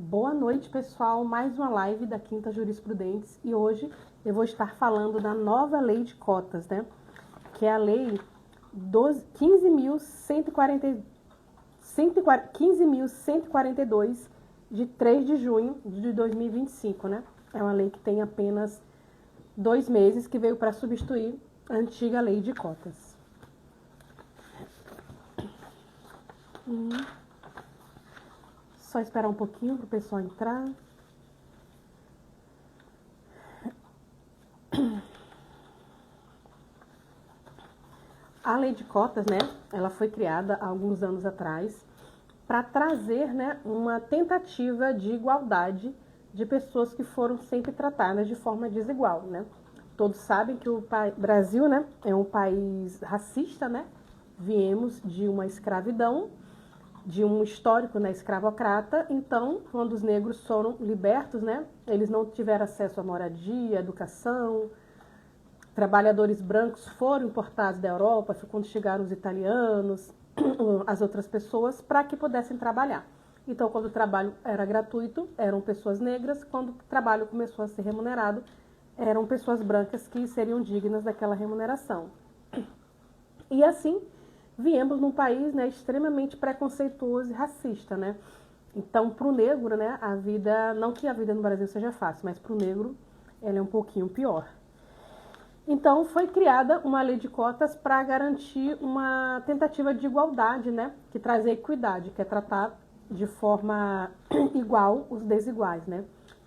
Boa noite, pessoal. Mais uma live da Quinta Jurisprudentes e hoje eu vou estar falando da nova lei de cotas, né? Que é a lei 15.142 de 3 de junho de 2025, né? É uma lei que tem apenas 2 meses, que veio para substituir a antiga lei de cotas. Só esperar um pouquinho para o pessoal entrar. A lei de cotas, né, ela foi criada há alguns anos atrás para trazer, né, uma tentativa de igualdade de pessoas que foram sempre tratadas de forma desigual, né? Todos sabem que o Brasil, né, é um país racista, né? Viemos de uma escravidão, de um histórico, né, escravocrata. Então, quando os negros foram libertos, né, eles não tiveram acesso à moradia, educação. Trabalhadores brancos foram importados da Europa, foi quando chegaram os italianos, as outras pessoas, para que pudessem trabalhar. Então, quando o trabalho era gratuito, eram pessoas negras. Quando o trabalho começou a ser remunerado, eram pessoas brancas que seriam dignas daquela remuneração. E assim, viemos num país, né, extremamente preconceituoso e racista, né? Então, para o negro, né, a vida, não que a vida no Brasil seja fácil, mas para o negro ela é um pouquinho pior. Então, foi criada uma lei de cotas para garantir uma tentativa de igualdade, né? Que traz a equidade, que é tratar de forma igual os desiguais, né?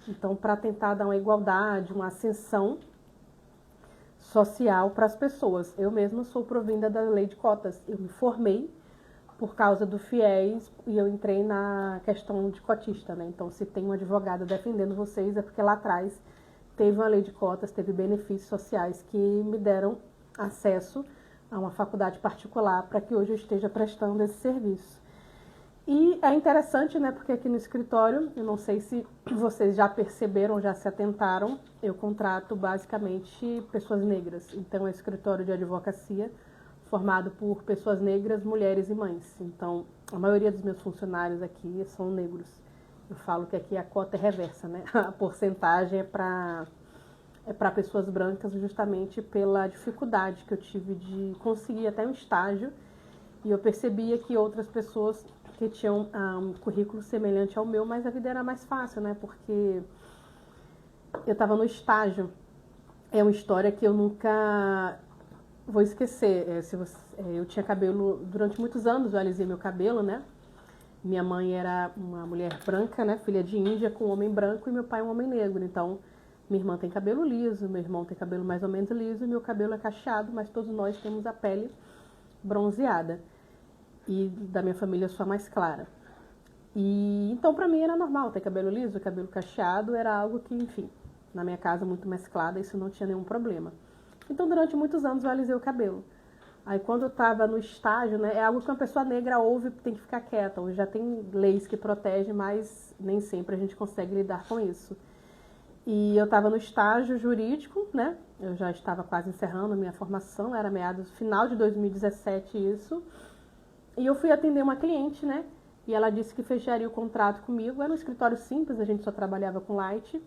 Então, para tentar dar uma igualdade, uma ascensão social para as pessoas. Eu mesma sou provinda da lei de cotas. Eu me formei por causa do FIES e eu entrei na questão de cotista, né? Então, se tem um advogado defendendo vocês, é porque lá atrás teve uma lei de cotas, teve benefícios sociais que me deram acesso a uma faculdade particular para que hoje eu esteja prestando esse serviço. E é interessante, né, porque aqui no escritório, eu não sei se vocês já perceberam, já se atentaram, eu contrato basicamente pessoas negras. Então, é um escritório de advocacia formado por pessoas negras, mulheres e mães. Então, a maioria dos meus funcionários aqui são negros. Eu falo que aqui a cota é reversa, né? A porcentagem é para pessoas brancas, justamente pela dificuldade que eu tive de conseguir até um estágio. E eu percebia que outras pessoas que tinham um currículo semelhante ao meu, mas a vida era mais fácil, né? Porque eu estava no estágio. É uma história que eu nunca vou esquecer. Eu tinha cabelo, durante muitos anos eu alisei meu cabelo, né? Minha mãe era uma mulher branca, né, filha de índia, com um homem branco, e meu pai um homem negro. Então, minha irmã tem cabelo liso, meu irmão tem cabelo mais ou menos liso, e meu cabelo é cacheado, mas todos nós temos a pele bronzeada. E da minha família eu sou a mais clara. E então, pra mim era normal ter cabelo liso, cabelo cacheado, era algo que, enfim, na minha casa muito mesclada, isso não tinha nenhum problema. Então, durante muitos anos eu alisei o cabelo. Aí, quando eu estava no estágio, né, é algo que uma pessoa negra ouve, tem que ficar quieta. Hoje já tem leis que protegem, mas nem sempre a gente consegue lidar com isso. E eu estava no estágio jurídico, né, eu já estava quase encerrando a minha formação, era final de 2017 isso. E eu fui atender uma cliente, né, e ela disse que fecharia o contrato comigo. Era um escritório simples, a gente só trabalhava com light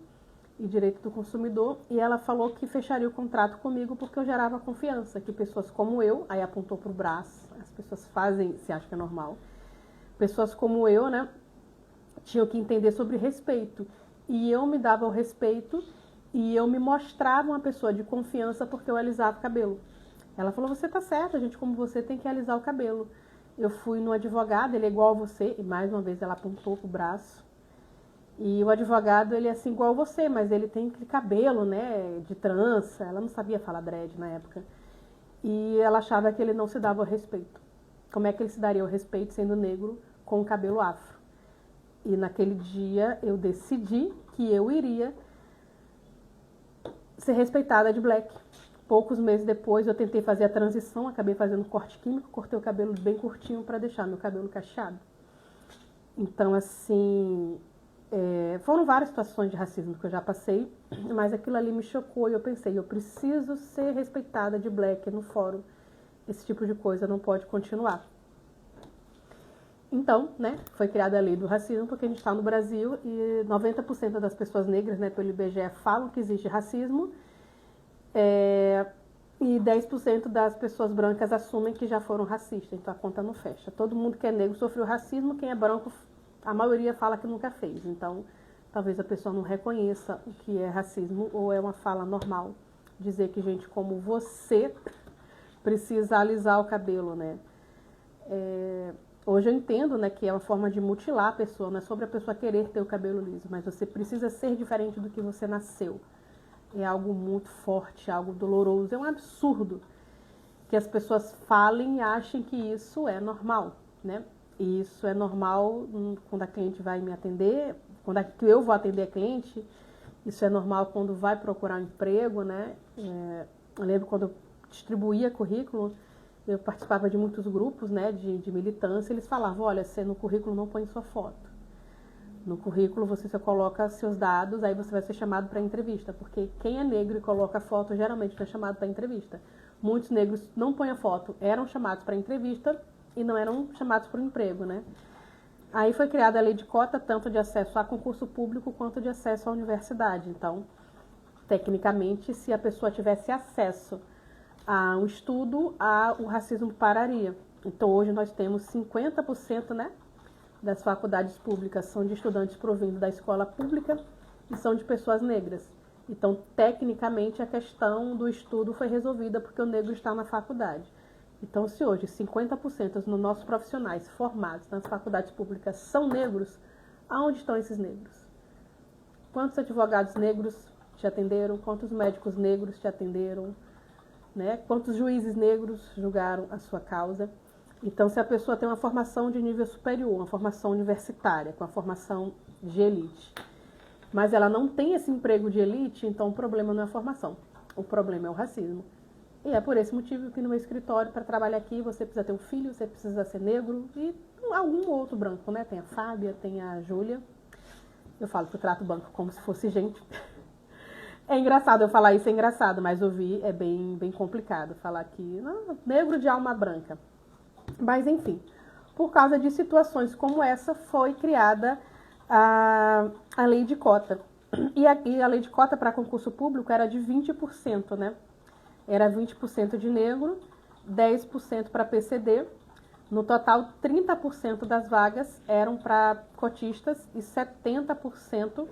e direito do consumidor, e ela falou que fecharia o contrato comigo porque eu gerava confiança, que pessoas como eu, aí apontou pro braço, as pessoas fazem, se acha que é normal, pessoas como eu, né, tinham que entender sobre respeito, e eu me dava o respeito, e eu me mostrava uma pessoa de confiança porque eu alisava o cabelo. Ela falou, você tá certa, gente como você tem que alisar o cabelo. Eu fui no advogado, ele é igual a você, e mais uma vez ela apontou pro braço. E o advogado, ele é assim igual a você, mas ele tem aquele cabelo, né, de trança. Ela não sabia falar dread na época. E ela achava que ele não se dava o respeito. Como é que ele se daria o respeito sendo negro com o cabelo afro? E naquele dia eu decidi que eu iria ser respeitada de black. Poucos meses depois eu tentei fazer a transição, acabei fazendo corte químico, cortei o cabelo bem curtinho para deixar meu cabelo cacheado. Então, assim, foram várias situações de racismo que eu já passei, mas aquilo ali me chocou e eu pensei, eu preciso ser respeitada de black no fórum. Esse tipo de coisa não pode continuar. Então, né, foi criada a lei do racismo porque a gente está no Brasil e 90% das pessoas negras, né, pelo IBGE, falam que existe racismo, e 10% das pessoas brancas assumem que já foram racistas, então a conta não fecha. Todo mundo que é negro sofreu racismo, quem é branco, a maioria fala que nunca fez. Então, talvez a pessoa não reconheça o que é racismo ou é uma fala normal. Dizer que gente como você precisa alisar o cabelo, né? Hoje eu entendo, né, que é uma forma de mutilar a pessoa, não é sobre a pessoa querer ter o cabelo liso, mas você precisa ser diferente do que você nasceu. É algo muito forte, algo doloroso, é um absurdo que as pessoas falem e achem que isso é normal, né? E isso é normal quando a cliente vai me atender, quando eu vou atender a cliente, isso é normal quando vai procurar um emprego, né? Eu lembro quando eu distribuía currículo, eu participava de muitos grupos, né, de militância, eles falavam, olha, você no currículo não põe sua foto. No currículo você só coloca seus dados, aí você vai ser chamado para entrevista, porque quem é negro e coloca foto geralmente não é chamado para entrevista. Muitos negros não põem a foto, eram chamados para entrevista e não eram chamados para o emprego, né? Aí foi criada a lei de cota, tanto de acesso a concurso público quanto de acesso à universidade. Então, tecnicamente, se a pessoa tivesse acesso a um estudo, o racismo pararia. Então, hoje nós temos 50%, né, das faculdades públicas são de estudantes provindos da escola pública e são de pessoas negras. Então, tecnicamente, a questão do estudo foi resolvida porque o negro está na faculdade. Então, se hoje 50% dos nossos profissionais formados nas faculdades públicas são negros, aonde estão esses negros? Quantos advogados negros te atenderam? Quantos médicos negros te atenderam? Né? Quantos juízes negros julgaram a sua causa? Então, se a pessoa tem uma formação de nível superior, uma formação universitária, com a formação de elite, mas ela não tem esse emprego de elite, então o problema não é a formação, o problema é o racismo. E é por esse motivo que no meu escritório, para trabalhar aqui, você precisa ter um filho, você precisa ser negro e algum outro branco, né? Tem a Fábia, tem a Júlia. Eu falo que eu trato o banco como se fosse gente. É engraçado eu falar isso, é engraçado, mas ouvir é bem complicado. Falar que negro de alma branca. Mas, enfim, por causa de situações como essa, foi criada a lei de cota. E a lei de cota para concurso público era de 20%, né? Era 20% de negro, 10% para PCD. No total, 30% das vagas eram para cotistas e 70%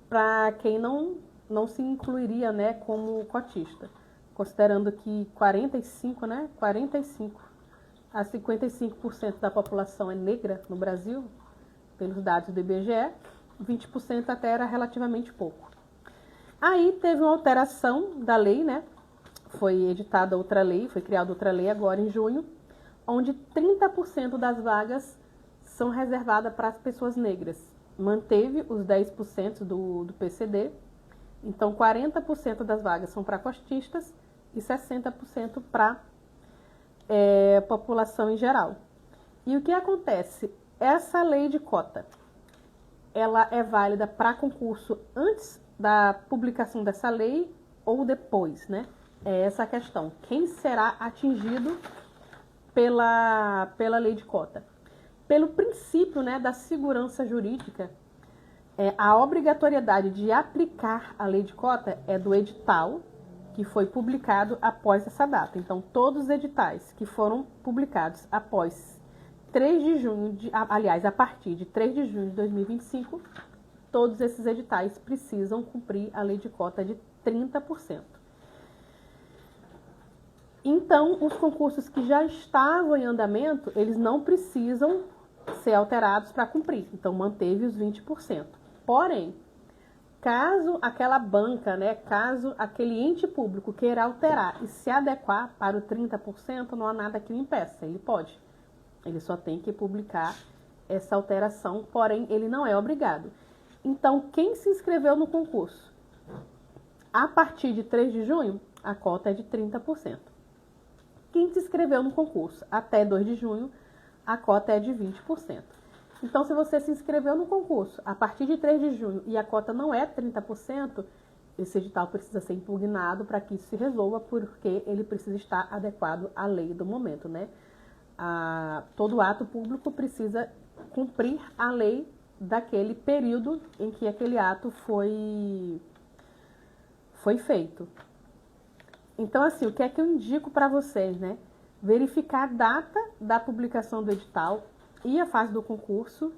para quem não se incluiria, né, como cotista. Considerando que 45 a 55% da população é negra no Brasil, pelos dados do IBGE, 20% até era relativamente pouco. Aí teve uma alteração da lei, né? Foi editada outra lei, foi criada outra lei agora em junho, onde 30% das vagas são reservadas para as pessoas negras. Manteve os 10% do PCD, então 40% das vagas são para costistas e 60% para população em geral. E o que acontece? Essa lei de cota, ela é válida para concurso antes da publicação dessa lei ou depois, né? É essa a questão. Quem será atingido pela lei de cota? Pelo princípio, né, da segurança jurídica, a obrigatoriedade de aplicar a lei de cota é do edital que foi publicado após essa data. Então, todos os editais que foram publicados após 3 de junho, a partir de 3 de junho de 2025, todos esses editais precisam cumprir a lei de cota de 30%. Então, os concursos que já estavam em andamento, eles não precisam ser alterados para cumprir. Então, manteve os 20%. Porém, caso aquela banca, né, caso aquele ente público queira alterar e se adequar para o 30%, não há nada que o impeça. Ele pode. Ele só tem que publicar essa alteração, porém, ele não é obrigado. Então, quem se inscreveu no concurso, a partir de 3 de junho, a cota é de 30%. Quem se inscreveu no concurso até 2 de junho, a cota é de 20%. Então, se você se inscreveu no concurso a partir de 3 de junho e a cota não é 30%, esse edital precisa ser impugnado para que isso se resolva, porque ele precisa estar adequado à lei do momento, né? todo ato público precisa cumprir a lei daquele período em que aquele ato foi feito. Então, assim, o que é que eu indico para vocês, né? Verificar a data da publicação do edital e a fase do concurso.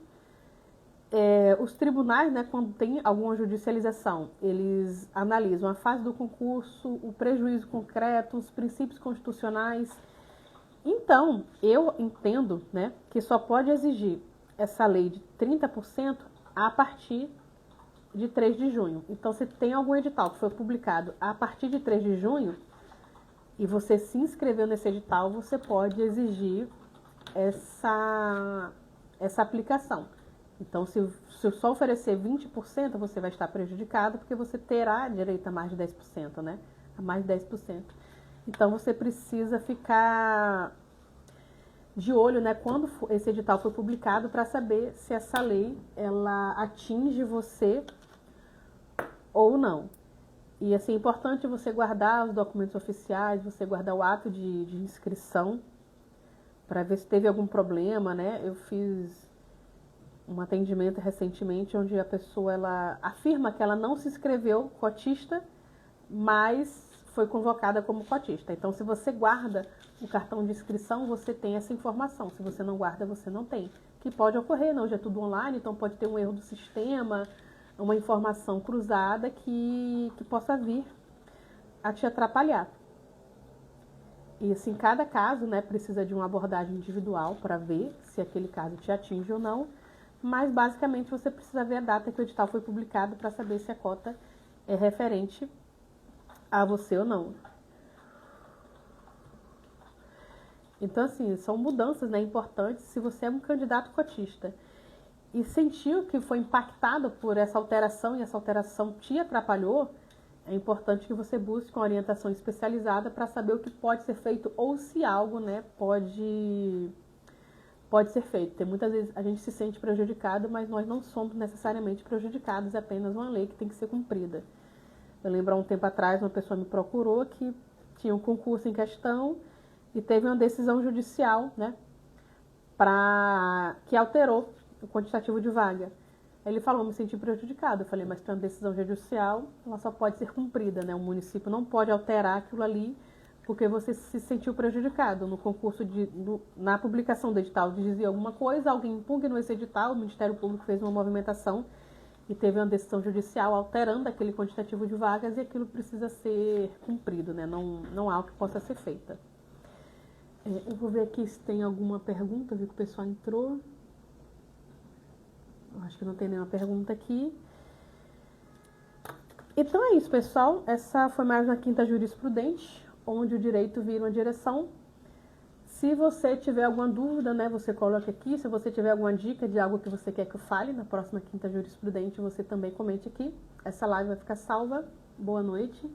Os tribunais, né, quando tem alguma judicialização, eles analisam a fase do concurso, o prejuízo concreto, os princípios constitucionais. Então, eu entendo, né, que só pode exigir essa lei de 30% a partir de 3 de junho. Então, se tem algum edital que foi publicado a partir de 3 de junho e você se inscreveu nesse edital, você pode exigir essa aplicação. Então, se eu só oferecer 20%, você vai estar prejudicado, porque você terá direito a mais de 10%, né? A mais de 10%. Então, você precisa ficar de olho, né, quando esse edital foi publicado, para saber se essa lei ela atinge você ou não. E, assim, é importante você guardar os documentos oficiais, você guardar o ato de inscrição, para ver se teve algum problema, né? Eu fiz um atendimento recentemente onde a pessoa ela afirma que ela não se inscreveu cotista, mas foi convocada como cotista. Então, se você guarda o cartão de inscrição, você tem essa informação. Se você não guarda, você não tem. Que pode ocorrer, não, já é tudo online, então pode ter um erro do sistema, uma informação cruzada que possa vir a te atrapalhar. E assim, cada caso, né, precisa de uma abordagem individual para ver se aquele caso te atinge ou não. Mas, basicamente, você precisa ver a data que o edital foi publicado para saber se a cota é referente a você ou não. Então, assim, são mudanças, né, importantes se você é um candidato cotista e sentiu que foi impactado por essa alteração e essa alteração te atrapalhou, é importante que você busque uma orientação especializada para saber o que pode ser feito ou se algo, né, pode ser feito. Tem muitas vezes a gente se sente prejudicado, mas nós não somos necessariamente prejudicados, é apenas uma lei que tem que ser cumprida. Eu lembro há um tempo atrás, uma pessoa me procurou que tinha um concurso em questão e teve uma decisão judicial, né, que alterou o quantitativo de vaga. Ele falou, me senti prejudicado. Eu falei, mas tem uma decisão judicial, ela só pode ser cumprida, né? O município não pode alterar aquilo ali porque você se sentiu prejudicado. No concurso, na publicação do edital, dizia alguma coisa, alguém impugnou esse edital, o Ministério Público fez uma movimentação e teve uma decisão judicial alterando aquele quantitativo de vagas e aquilo precisa ser cumprido, né? Não há o que possa ser feita. Eu vou ver aqui se tem alguma pergunta, vi que o pessoal entrou. Eu acho que não tem nenhuma pergunta aqui. Então é isso, pessoal. Essa foi mais uma quinta jurisprudente, onde o direito vira uma direção. Se você tiver alguma dúvida, né, você coloca aqui. Se você tiver alguma dica de algo que você quer que eu fale na próxima quinta jurisprudente, você também comente aqui. Essa live vai ficar salva. Boa noite.